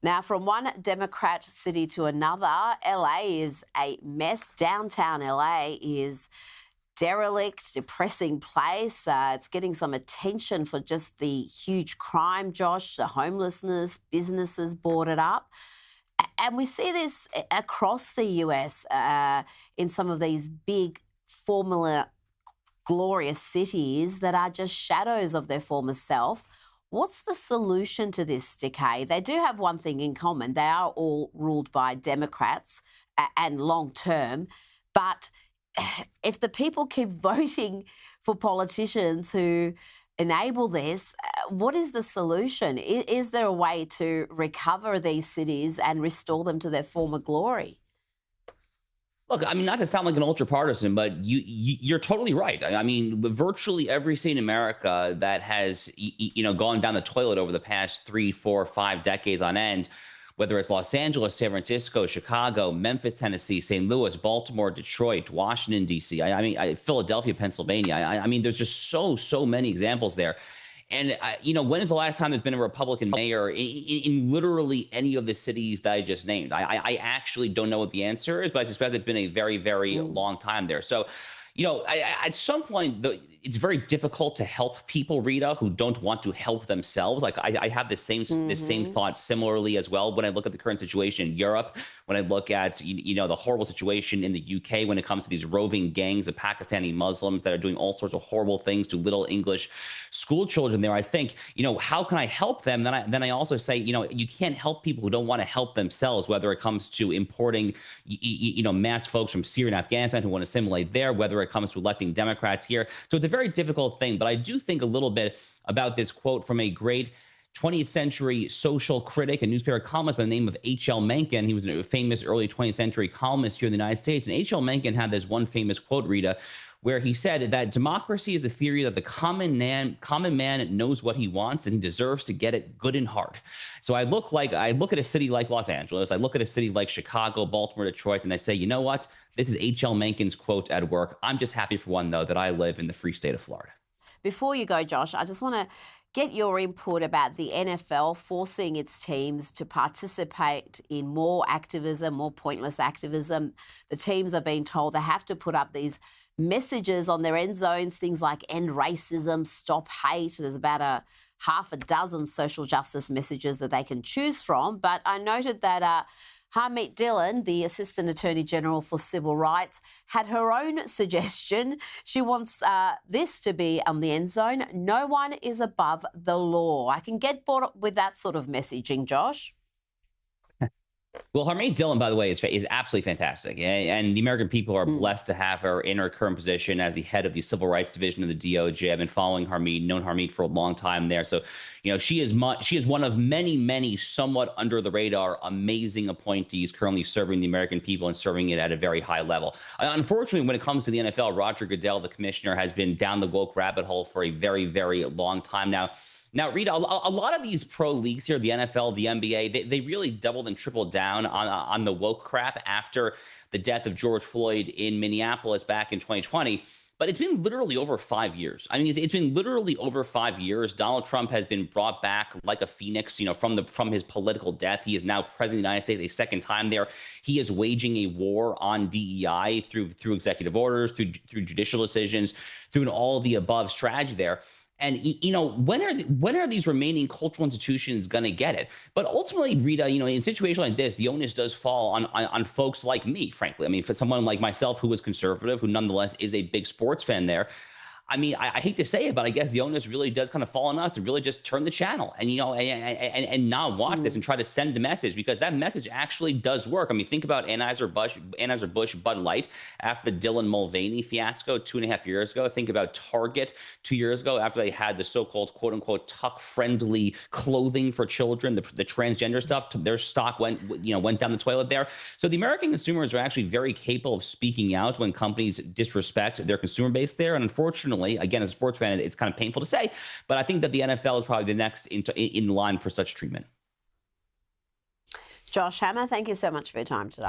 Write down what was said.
Now, from one Democrat city to another, LA is a mess. Downtown LA is derelict, depressing place. It's getting some attention for just the huge crime, Josh, the homelessness, businesses boarded up. And we see this across the US in some of these big former glorious cities that are just shadows of their former self. What's the solution to this decay? They do have one thing in common. They are all ruled by Democrats and long term. But if the people keep voting for politicians who enable this, what is the solution? Is there a way to recover these cities and restore them to their former glory? Look, I mean, not to sound like an ultra partisan, but you're totally right. I mean, virtually every state in America that has gone down the toilet over the past 3, 4, 5 decades on end, whether it's Los Angeles, San Francisco, Chicago, Memphis, Tennessee, St. Louis, Baltimore, Detroit, Washington, D.C. I mean, Philadelphia, Pennsylvania. I mean, there's just so many examples there. And, when is the last time there's been a Republican mayor in literally any of the cities that I just named? I actually don't know what the answer is, but I suspect it's been a very, very long time there. So, at some point, it's very difficult to help people, Rita, who don't want to help themselves. Like I have the same thought similarly as well when I look at the current situation in Europe, when I look at the horrible situation in the UK when it comes to these roving gangs of Pakistani Muslims that are doing all sorts of horrible things to little English school children there. I think, how can I help them? Then I also say, you can't help people who don't want to help themselves, whether it comes to importing, mass folks from Syria and Afghanistan who want to assimilate there, whether it comes to electing Democrats here. So it's a very difficult thing. But I do think a little bit about this quote from a great 20th century social critic and newspaper columnist by the name of H.L. Mencken. He was a famous early 20th century columnist here in the United States. And H.L. Mencken had this one famous quote, Rita, where he said that democracy is the theory that the common man knows what he wants and he deserves to get it good and hard. So I look at a city like Los Angeles, I look at a city like Chicago, Baltimore, Detroit, and I say, you know what? This is H.L. Mencken's quote at work. I'm just happy for one, though, that I live in the free state of Florida. Before you go, Josh, I just want to get your input about the NFL forcing its teams to participate in more activism, more pointless activism. The teams are being told they have to put up these messages on their end zones, things like end racism, stop hate. There's about a half a dozen social justice messages that they can choose from. But I noted that Harmeet Dillon, the Assistant Attorney General for Civil Rights, had her own suggestion. She wants this to be on the end zone. No one is above the law. I can get bored with that sort of messaging, Josh. Well, Harmeet Dillon, by the way, is absolutely fantastic. And the American people are blessed to have her in her current position as the head of the Civil Rights Division of the DOJ. I've been following Harmeet, known Harmeet for a long time there. So, she is one of many somewhat under the radar, amazing appointees currently serving the American people and serving it at a very high level. Unfortunately, when it comes to the NFL, Roger Goodell, the commissioner, has been down the woke rabbit hole for a very, very long time now. Now, Rita, a lot of these pro leagues here, the NFL, the NBA, they really doubled and tripled down on the woke crap after the death of George Floyd in Minneapolis back in 2020. But it's been literally over 5 years. I mean, it's been literally over 5 years. Donald Trump has been brought back like a phoenix, from his political death. He is now president of the United States a second time there. He is waging a war on DEI through executive orders, through judicial decisions, through an all of the above strategy there. And, when are these remaining cultural institutions going to get it? But ultimately, Rita, in a situation like this, the onus does fall on folks like me, frankly. I mean, for someone like myself who is conservative, who nonetheless is a big sports fan there. I mean, I hate to say it, but I guess the onus really does kind of fall on us to really just turn the channel and, and not watch this and try to send a message, because that message actually does work. I mean, think about Anheuser-Busch Bud Light after the Dylan Mulvaney fiasco 2.5 years ago. Think about Target 2 years ago after they had the so-called quote unquote tuck-friendly clothing for children, the transgender stuff. Their stock went down the toilet there. So the American consumers are actually very capable of speaking out when companies disrespect their consumer base there. And unfortunately, again, as a sports fan, it's kind of painful to say, but I think that the NFL is probably the next in line for such treatment. Josh Hammer, thank you so much for your time today.